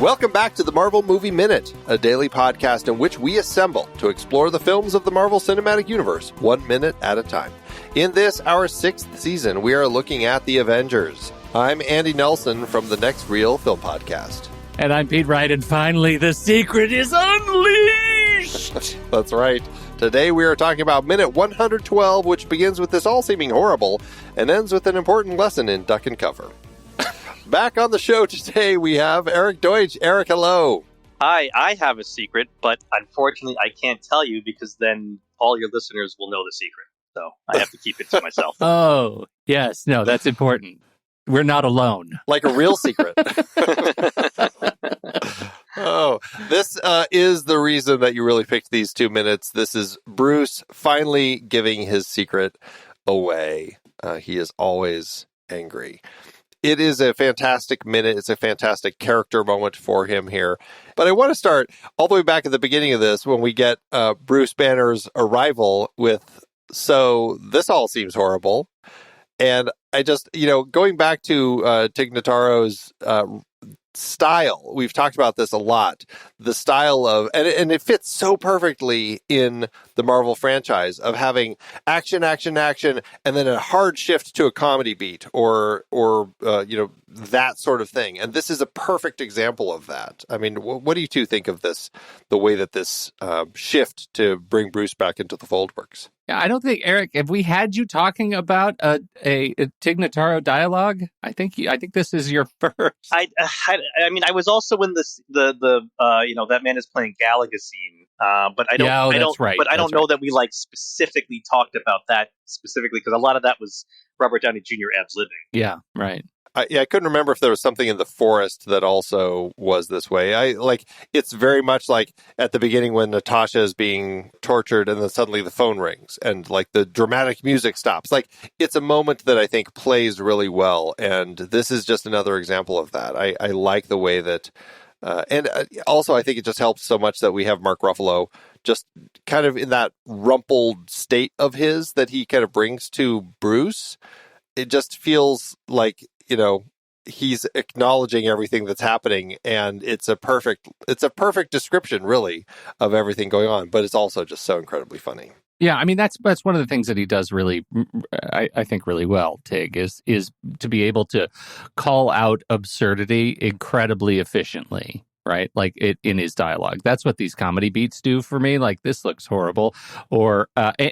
Welcome back to the Marvel Movie Minute, a daily podcast in which we assemble to explore the films of the Marvel Cinematic Universe 1 minute at a time. In this, our 6th season, we are looking at the Avengers. I'm Andy Nelson from the Next Reel Film Podcast. And I'm Pete Wright, and finally the secret is unleashed! That's right. Today we are talking about minute 112, which begins with this all seeming horrible and ends with an important lesson in duck and cover. Back on the show today, we have Eric Deutsch. Eric, hello. Hi, I have a secret, but unfortunately I can't tell you because then all your listeners will know the secret. So I have to keep it to myself. Oh, yes. No, that's important. We're not alone. Like a real secret. Oh, this is the reason that you really picked these 2 minutes. This is Bruce finally giving his secret away. He is always angry. It is a fantastic minute. It's a fantastic character moment for him here. But I want to start all the way back at the beginning of this when we get Bruce Banner's arrival with, so this all seems horrible. And I just, going back to Tig Notaro's style, we've talked about this a lot, the style of, and it fits so perfectly in the Marvel franchise of having action, action, action, and then a hard shift to a comedy beat or that sort of thing. And this is a perfect example of that. I mean, what do you two think of this, the way that this shift to bring Bruce back into the fold works? Yeah, I don't think, Eric, have we had you talking about a Tig Notaro dialogue? I think this is your first. I mean, I was also in this that man is playing Galaga scene, but I don't. Yeah, I don't. Right. But I don't know that we specifically talked about that specifically because a lot of that was Robert Downey Jr. ad-libbing. Yeah, right. I couldn't remember if there was something in the forest that also was this way. It's very much like at the beginning when Natasha is being tortured and then suddenly the phone rings and like the dramatic music stops. Like it's a moment that I think plays really well. And this is just another example of that. I like the way that, and also I think it just helps so much that we have Mark Ruffalo just kind of in that rumpled state of his that he kind of brings to Bruce. It just feels like, he's acknowledging everything that's happening, and it's a perfect description, really, of everything going on. But it's also just so incredibly funny. Yeah, I mean that's one of the things that he does really, I think, really well. Tig is to be able to call out absurdity incredibly efficiently. Right, like it in his dialogue. That's what these comedy beats do for me. Like this looks horrible, or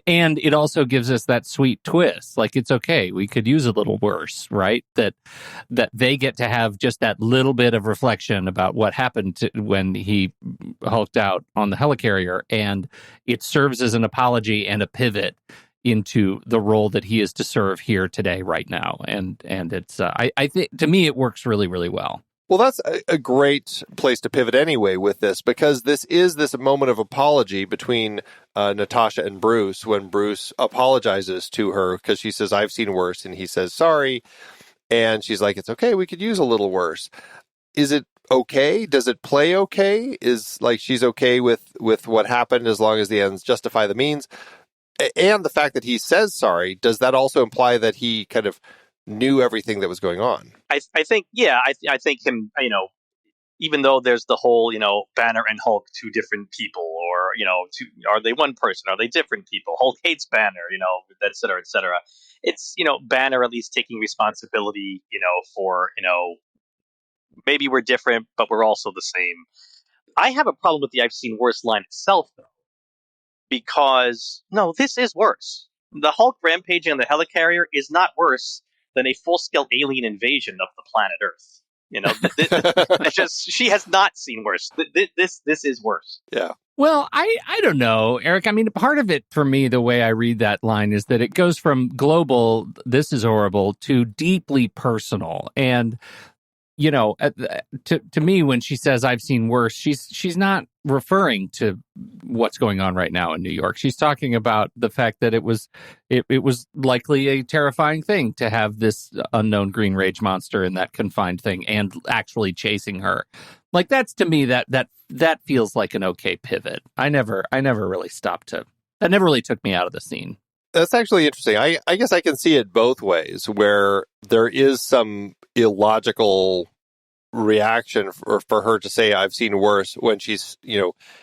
and it also gives us that sweet twist. Like it's okay, we could use a little worse, right? That they get to have just that little bit of reflection about what happened when he hulked out on the helicarrier, and it serves as an apology and a pivot into the role that he is to serve here today, right now. And it's I think to me it works really, really well. Well, that's a great place to pivot anyway with this, because this moment of apology between Natasha and Bruce when Bruce apologizes to her because she says, I've seen worse. And he says, sorry. And she's like, it's okay. We could use a little worse. Is it okay? Does it play okay? Is like she's okay with what happened as long as the ends justify the means? And the fact that he says sorry, does that also imply that he kind of knew everything that was going on? I think him, even though there's the whole, Banner and Hulk, two different people, or, are they one person? Are they different people? Hulk hates Banner, et cetera, et cetera. It's, Banner at least taking responsibility, for, maybe we're different, but we're also the same. I have a problem with the I've seen worse line itself, though, because, no, this is worse. The Hulk rampaging on the helicarrier is not worse than a full-scale alien invasion of the planet Earth. It's just she has not seen worse. This is worse. Yeah. Well, I don't know, Eric. I mean, part of it for me, the way I read that line is that it goes from global, this is horrible, to deeply personal. And to me, when she says I've seen worse, she's not referring to what's going on right now in New York. She's talking about the fact that it was likely a terrifying thing to have this unknown green rage monster in that confined thing and actually chasing her. Like that's to me that feels like an okay pivot. I never really that never really took me out of the scene. That's actually interesting. I guess I can see it both ways, where there is some illogical reaction for her to say I've seen worse when she's,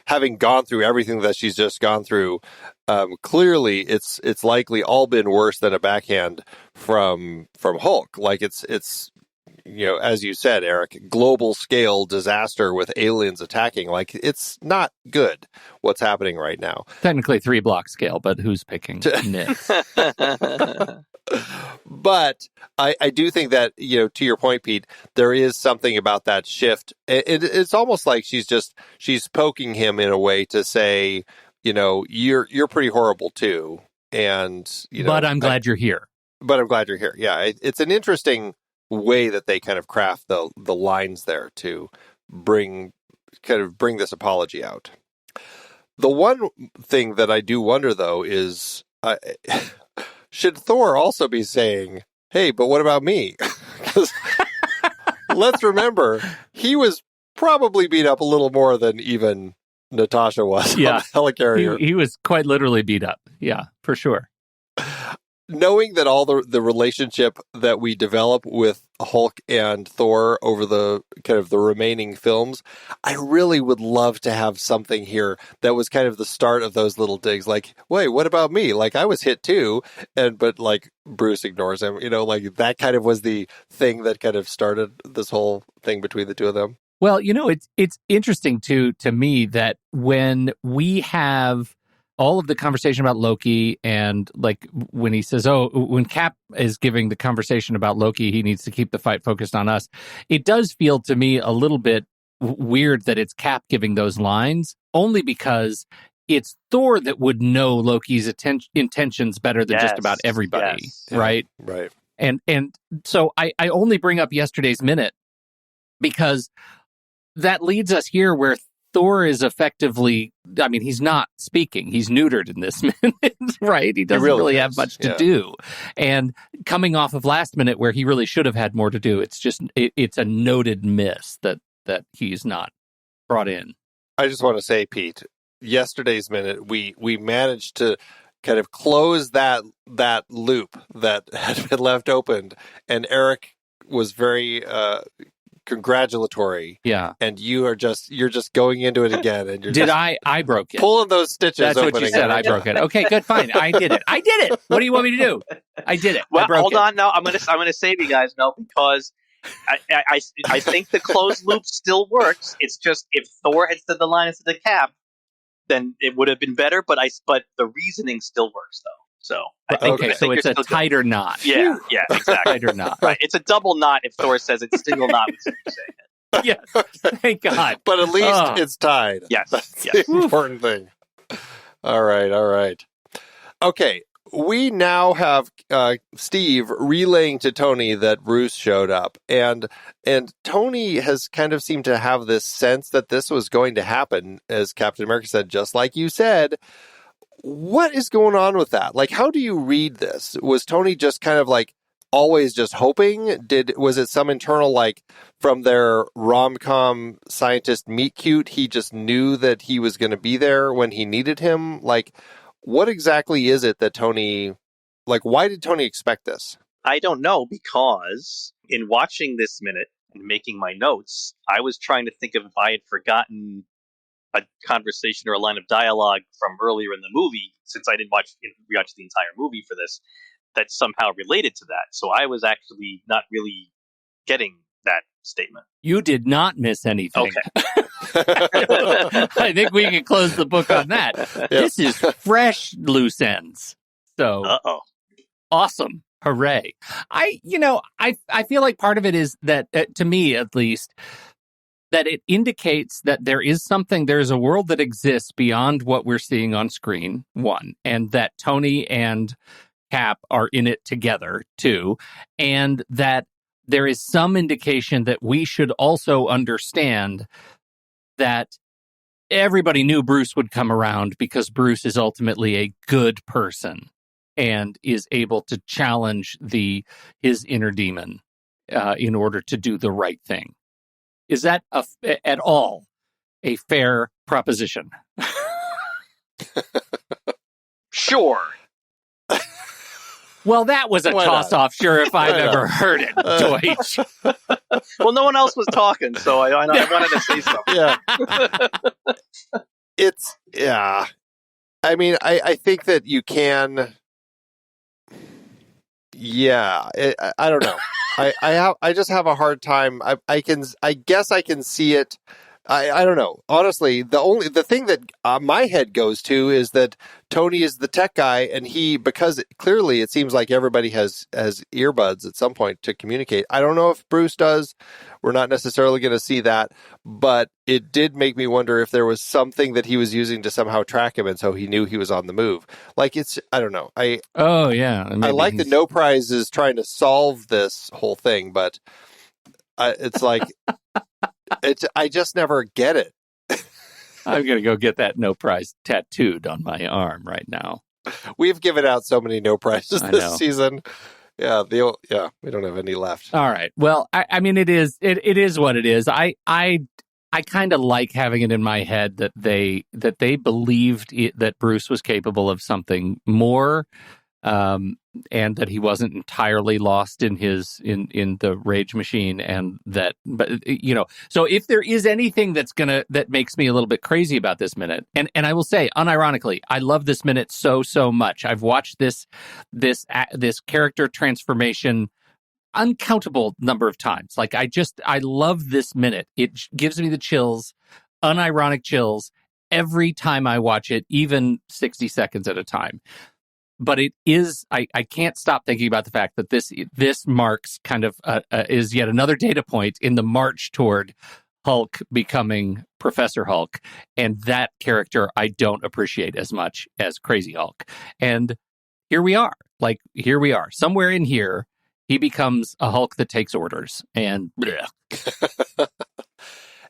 having gone through everything that she's just gone through. Clearly it's likely all been worse than a backhand from Hulk. Like it's as you said, Eric, global scale disaster with aliens attacking. Like, it's not good what's happening right now. Technically 3-block scale, but who's picking nits? But I do think that, to your point, Pete, there is something about that shift. It's almost like she's poking him in a way to say, you're pretty horrible too. And, but I'm glad you're here. But I'm glad you're here. Yeah. It's an interesting way that they kind of craft the lines there to bring this apology out. The one thing that I do wonder, though, is should Thor also be saying, hey, but what about me? Because let's remember, he was probably beat up a little more than even Natasha was on the helicarrier. He was quite literally beat up. Yeah, for sure. Knowing that all the relationship that we develop with Hulk and Thor over the kind of the remaining films, I really would love to have something here that was kind of the start of those little digs. Like, wait, what about me? Like, I was hit too, but like Bruce ignores him. Like that kind of was the thing that kind of started this whole thing between the two of them. Well, it's interesting to me that when we have all of the conversation about Loki, and like when he says, when Cap is giving the conversation about Loki, he needs to keep the fight focused on us. It does feel to me a little bit weird that it's Cap giving those lines, only because it's Thor that would know Loki's intentions better than just about everybody, right? Yeah, right. And so I only bring up yesterday's minute because that leads us here where Thor is effectively, he's not speaking. He's neutered in this minute, right? He doesn't really have much to do. And coming off of last minute where he really should have had more to do, it's a noted miss that he's not brought in. I just want to say, Pete, yesterday's minute, we managed to kind of close that loop that had been left open. And Eric was very congratulatory. Yeah. And you're just going into it again, and you're I broke it. Pulling those stitches. That's open what you again. said. I broke it. Okay, good, fine. I did it. What do you want me to do? I did it. Well, hold on. No, I'm gonna save you guys now, because I think the closed loop still works. It's just if Thor had said the line instead of Cap, then it would have been better. But the reasoning still works though. So I think it's a tighter knot. Yeah, exactly. Tighter knot. Right. It's a double knot if Thor says it's a single knot. You're saying it. Yes. Thank God. But at least it's tied. Yes. That's the important thing. All right. Okay. We now have Steve relaying to Tony that Bruce showed up, and Tony has kind of seemed to have this sense that this was going to happen, as Captain America said, just like you said. What is going on with that? Like, how do you read this? Was Tony just kind of like always just hoping? Was it some internal, like, from their rom-com scientist meet cute, he just knew that he was going to be there when he needed him? Like, what exactly is it that Tony, like, why did Tony expect this? I don't know, because in watching this minute and making my notes, I was trying to think of if I had forgotten a conversation or a line of dialogue from earlier in the movie, since I didn't rewatch the entire movie for this, that somehow related to that. So I was actually not really getting that statement. You did not miss anything. Okay. I think we can close the book on that. Yep. This is fresh loose ends. So awesome. Hooray. I feel like part of it is that, to me at least, that it indicates that there's a world that exists beyond what we're seeing on screen, one, and that Tony and Cap are in it together, two, and that there is some indication that we should also understand that everybody knew Bruce would come around because Bruce is ultimately a good person and is able to challenge his inner demon in order to do the right thing. Is that at all a fair proposition? Sure. Well, that was a Why not? toss-off, sure, if I've Why not? ever heard it, Deutsch. Well, no one else was talking, so I wanted to say something. Yeah. Yeah. I mean, I think that you can. Yeah, I don't know. I just have a hard time. I guess I can see it. I don't know. Honestly, the thing that my head goes to is that Tony is the tech guy, and because clearly it seems like everybody has earbuds at some point to communicate. I don't know if Bruce does. We're not necessarily going to see that, but it did make me wonder if there was something that he was using to somehow track him, and so he knew he was on the move. Like I don't know. Oh yeah, I like that No Prize is trying to solve this whole thing, but it's like. I just never get it. I'm going to go get that No Prize tattooed on my arm right now. We've given out so many No Prizes this season. Yeah, we don't have any left. All right. Well, I mean, it is what it is. I kind of like having it in my head that they believed that Bruce was capable of something more, and that he wasn't entirely lost in the rage machine, and that, but so if there is anything that makes me a little bit crazy about this minute, and I will say unironically, I love this minute so much. I've watched this character transformation uncountable number of times. Like I love this minute. It gives me the chills, unironic chills every time I watch it, even 60 seconds at a time. But it is, I can't stop thinking about the fact that this marks kind of is yet another data point in the march toward Hulk becoming Professor Hulk. And that character I don't appreciate as much as Crazy Hulk. And here we are. Somewhere in here, he becomes a Hulk that takes orders. And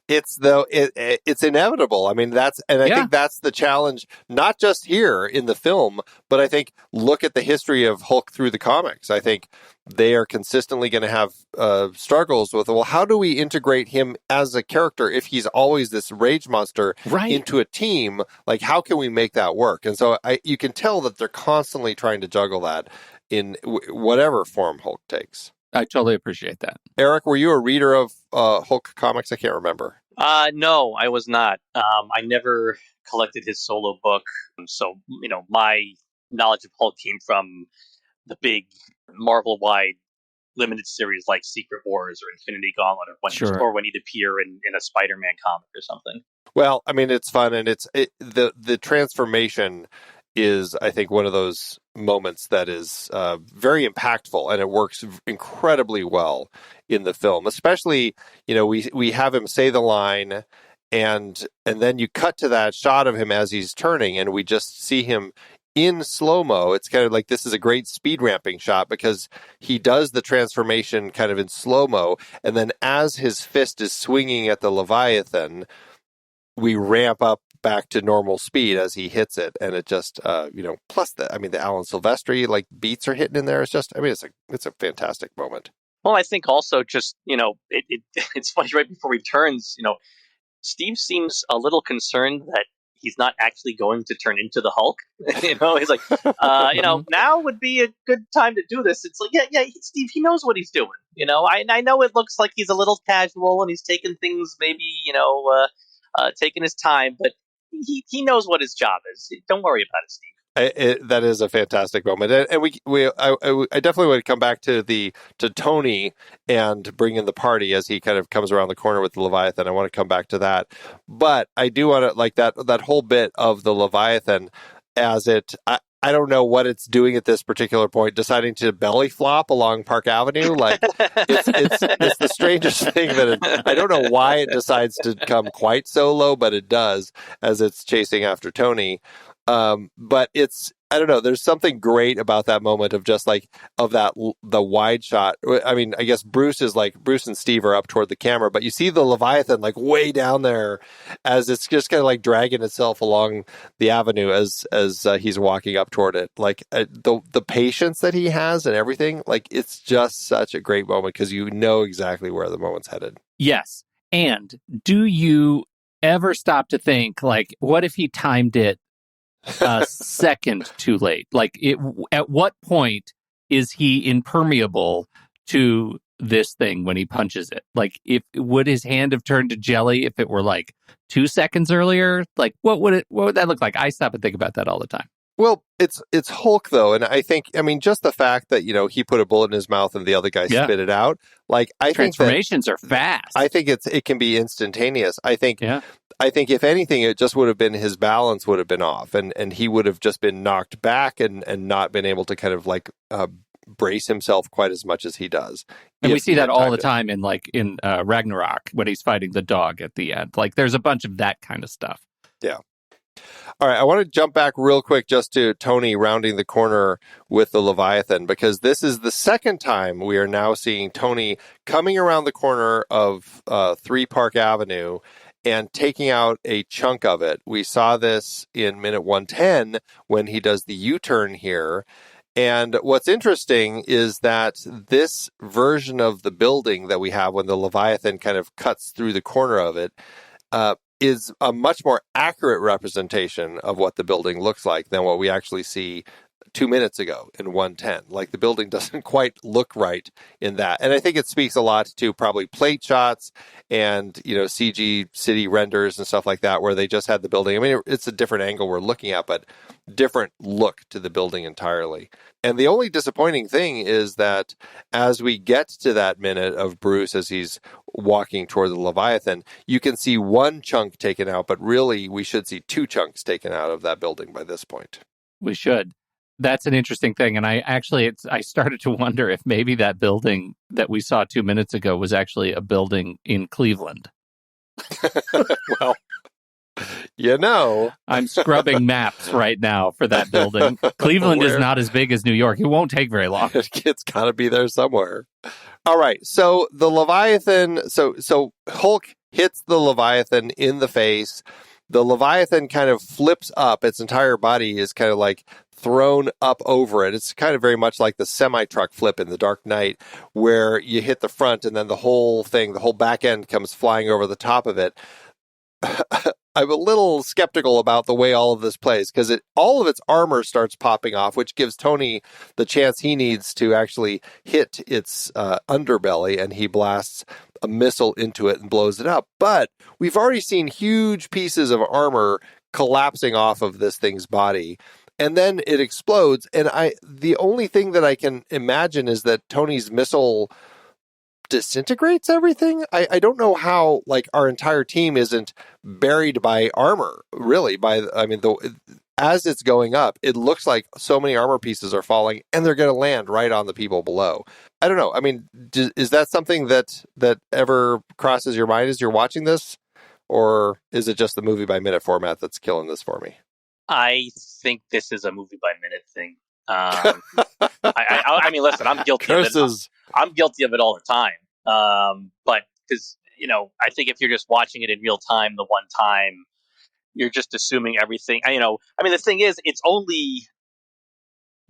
it's inevitable. I mean, I think that's the challenge, not just here in the film, but I think look at the history of Hulk through the comics. I think they are consistently going to have struggles with, well, how do we integrate him as a character if he's always this rage monster into a team? Like, how can we make that work? And so you can tell that they're constantly trying to juggle that in whatever form Hulk takes. I totally appreciate that. Eric, were you a reader of Hulk comics? I can't remember. No, I was not. I never collected his solo book. So, my knowledge of Hulk came from the big Marvel-wide limited series like Secret Wars or Infinity Gauntlet, or when he'd appear in a Spider-Man comic or something. Well, I mean, it's fun, and the transformation is, I think, one of those moments that is very impactful, and it works incredibly well in the film. Especially, we have him say the line, and then you cut to that shot of him as he's turning, and we just see him in slow-mo. It's kind of like this is a great speed ramping shot because he does the transformation kind of in slow-mo, and then as his fist is swinging at the Leviathan, we ramp up back to normal speed as he hits it, and it just plus the Alan Silvestri beats are hitting in there. It's just, it's a fantastic moment. Well, I think also just it's funny, right before he turns, Steve seems a little concerned that he's not actually going to turn into the Hulk. He's like, now would be a good time to do this. It's like, yeah, Steve, he knows what he's doing. I know it looks like he's a little casual and he's taking things maybe, taking his time, but he knows what his job is. Don't worry about it, Steve. That is a fantastic moment, and I definitely want to come back to Tony and bring in the party as he kind of comes around the corner with the Leviathan. I want to come back to that, but I do want to that whole bit of the Leviathan as it. I don't know what it's doing at this particular point, deciding to belly flop along Park Avenue. It's the strangest thing that I don't know why it decides to come quite so low, but it does as it's chasing after Tony. But I don't know, there's something great about that moment of just the wide shot. I mean, I guess Bruce and Steve are up toward the camera, but you see the Leviathan way down there as it's just kind of dragging itself along the avenue as he's walking up toward it. The patience that he has and everything, it's just such a great moment because you know exactly where the moment's headed. Yes. And do you ever stop to think, what if he timed it a second too late? At what point is he impermeable to this thing when he punches it? Like, would his hand have turned to jelly if it were like 2 seconds earlier? Like, what would that look like? I stop and think about that all the time. Well, it's Hulk though, and I think just the fact that he put a bullet in his mouth and the other guy spit it out. Like, I think transformations are fast. I think it can be instantaneous. I think if anything, it just would have been his balance would have been off, and he would have just been knocked back and not been able to kind of like brace himself quite as much as he does. And we see that all the time in Ragnarok when he's fighting the dog at the end. Like, there's a bunch of that kind of stuff. Yeah. All right, I want to jump back real quick just to Tony rounding the corner with the Leviathan, because this is the second time we are now seeing Tony coming around the corner of 3 Park Avenue and taking out a chunk of it. We saw this in minute 110 when he does the U-turn here. And what's interesting is that this version of the building that we have when the Leviathan kind of cuts through the corner of it is a much more accurate representation of what the building looks like than what we actually see 2 minutes ago in 110. Like, the building doesn't quite look right in that. And I think it speaks a lot to probably plate shots and, CG city renders and stuff like that, where they just had the building. I mean, it's a different angle we're looking at, but different look to the building entirely. And the only disappointing thing is that as we get to that minute of Bruce as he's walking toward the Leviathan, you can see one chunk taken out, but really we should see 2 chunks taken out of that building by this point. We should. That's an interesting thing. And I started to wonder if maybe that building that we saw 2 minutes ago was actually a building in Cleveland. Well, I'm scrubbing maps right now for that building. Cleveland is not as big as New York. It won't take very long. It's got to be there somewhere. All right. So the Leviathan, so Hulk hits the Leviathan in the face. The Leviathan kind of flips up. Its entire body is kind of like thrown up over it. It's kind of very much like the semi-truck flip in The Dark Knight, where you hit the front and then the whole back end comes flying over the top of it. I'm a little skeptical about the way all of this plays, because all of its armor starts popping off, which gives Tony the chance he needs to actually hit its underbelly, and he blasts a missile into it and blows it up. But we've already seen huge pieces of armor collapsing off of this thing's body, and then it explodes. And the only thing that I can imagine is that Tony's missile disintegrates everything. I don't know how, like, our entire team isn't buried by armor, really. As it's going up, it looks like so many armor pieces are falling, and they're going to land right on the people below. I don't know. I mean, is that something that ever crosses your mind as you're watching this? Or is it just the movie by minute format that's killing this for me? I think this is a movie by minute thing. I mean, listen, I'm guilty of it. I'm guilty of it all the time. But because, I think if you're just watching it in real time, the one time, you're just assuming everything. The thing is, it's only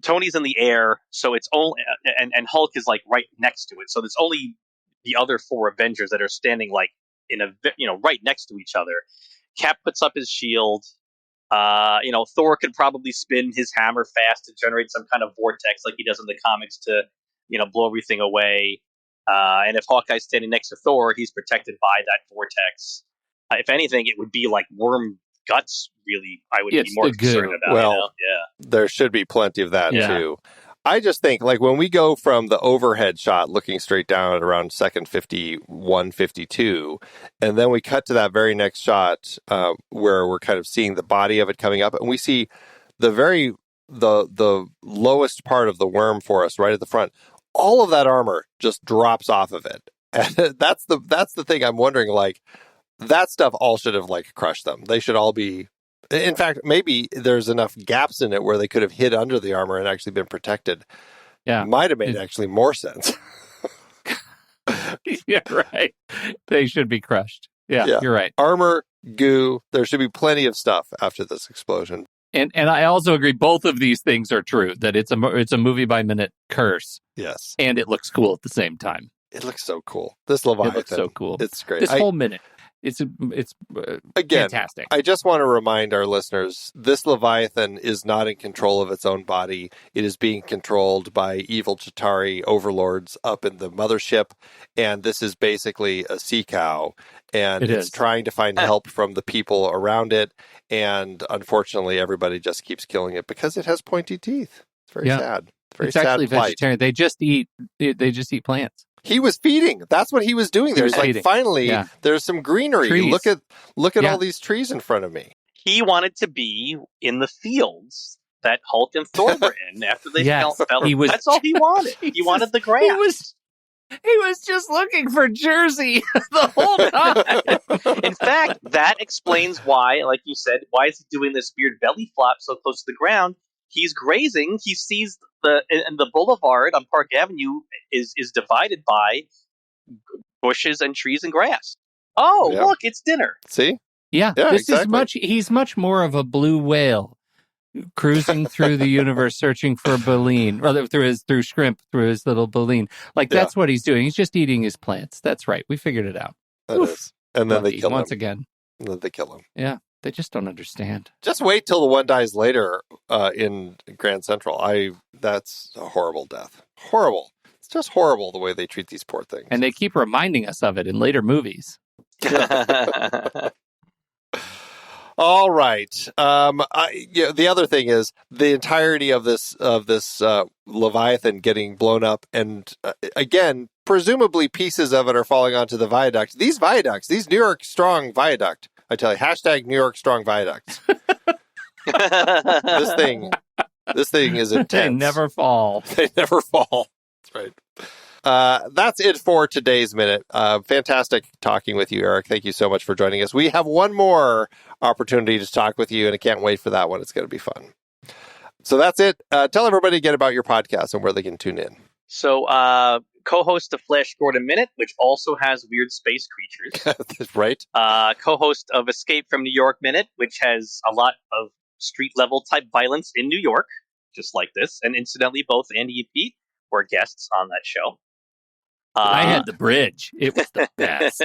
Tony's in the air, so it's only and Hulk is like right next to it. So there's only the other 4 Avengers that are standing like in right next to each other. Cap puts up his shield. Thor could probably spin his hammer fast to generate some kind of vortex like he does in the comics to, blow everything away. And if Hawkeye's standing next to Thor, he's protected by that vortex. If anything, it would be like worm guts, really, I would be more concerned about. Well, there should be plenty of that, too. I just think, like, when we go from the overhead shot looking straight down at around second 51, 52, and then we cut to that very next shot where we're kind of seeing the body of it coming up, and we see the lowest part of the worm for us right at the front. All of that armor just drops off of it. And that's the thing I'm wondering, like, that stuff all should have, like, crushed them. They should all be... In fact, maybe there's enough gaps in it where they could have hid under the armor and actually been protected. Yeah. Might have made actually more sense. Yeah, right. They should be crushed. Yeah, you're right. Armor, goo, there should be plenty of stuff after this explosion. And I also agree both of these things are true, that it's a movie by minute curse. Yes. And it looks cool at the same time. It looks so cool. This Leviathan. It looks so cool. It's great. This whole minute. Again, fantastic. I just want to remind our listeners, this Leviathan is not in control of its own body. It is being controlled by evil Chitauri overlords up in the mothership, and this is basically a sea cow, and it's trying to find help from the people around it, and unfortunately everybody just keeps killing it because it has pointy teeth. It's very sad. It's actually sad plight. vegetarian. They just eat plants. He was feeding. That's what he was doing there. He's like, feeding. finally, there's some greenery. Trees. Look at all these trees in front of me. He wanted to be in the fields that Hulk and Thor were in after they fell. That's all he wanted. He wanted the grass. He was just looking for Jersey the whole time. In fact, that explains why, like you said, why is he doing this weird belly flop so close to the ground? He's grazing. He sees the boulevard on Park Avenue is divided by bushes and trees and grass. Oh, look, it's dinner. See? Yeah, this exactly. He's much more of a blue whale cruising through the universe searching for baleen, rather through shrimp, through his little baleen. Like that's what he's doing. He's just eating his plants. That's right. We figured it out. That is. And then they kill him. Once again. And then they kill him. Yeah. They just don't understand. Just wait till the one dies later in Grand Central. That's a horrible death. Horrible. It's just horrible the way they treat these poor things. And they keep reminding us of it in later movies. All right. The other thing is the entirety of this Leviathan getting blown up, and again, presumably pieces of it are falling onto the viaduct. These viaducts, these New York Strong viaduct. I tell you, hashtag New York Strong viaducts. This thing is intense. They never fall. They never fall. That's right. That's it for today's Minute. Fantastic talking with you, Eric. Thank you so much for joining us. We have one more opportunity to talk with you, and I can't wait for that one. It's going to be fun. So that's it. Tell everybody again about your podcast and where they can tune in. So, co-host the Flash Gordon Minute, which also has weird space creatures. Right. Co-host of Escape from New York Minute, which has a lot of street-level type violence in New York, just like this. And incidentally, both Andy and Pete were guests on that show. I had the bridge. It was the best.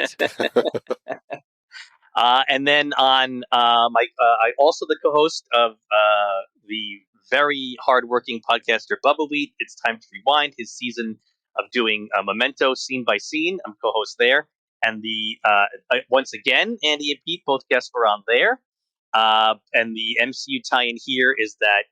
And then on I also the co-host of the very hardworking podcaster Bubba Wheat. It's Time to Rewind, his season of doing Memento scene by scene. I'm co-host there. And once again, Andy and Pete, both guests were on there. And the MCU tie-in here is that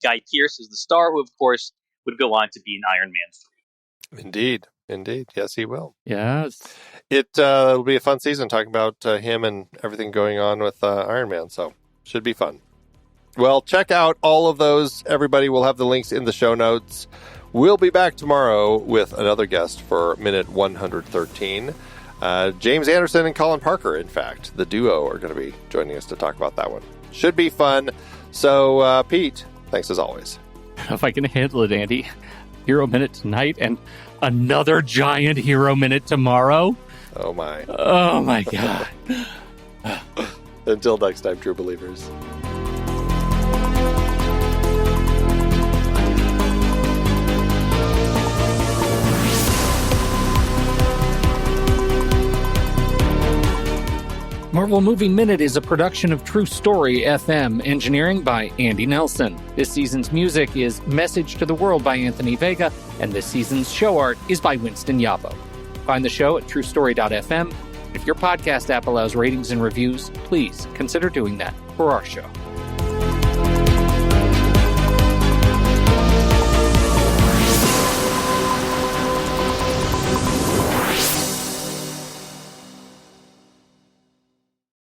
Guy Pearce is the star, who of course would go on to be in Iron Man 3. Indeed. Yes, he will. Yes. It'll be a fun season talking about him and everything going on with Iron Man. So should be fun. Well, check out all of those. Everybody will have the links in the show notes. We'll be back tomorrow with another guest for Minute 113. James Anderson and Colin Parker, in fact, the duo, are going to be joining us to talk about that one. Should be fun. So, Pete, thanks as always. If I can handle it, Andy. Hero Minute tonight and another giant Hero Minute tomorrow. Oh, my. Oh, my God. Until next time, true believers. Marvel Movie Minute is a production of True Story FM, engineering by Andy Nelson. This season's music is Message to the World by Anthony Vega, and this season's show art is by Winston Yabo. Find the show at truestory.fm. If your podcast app allows ratings and reviews, please consider doing that for our show.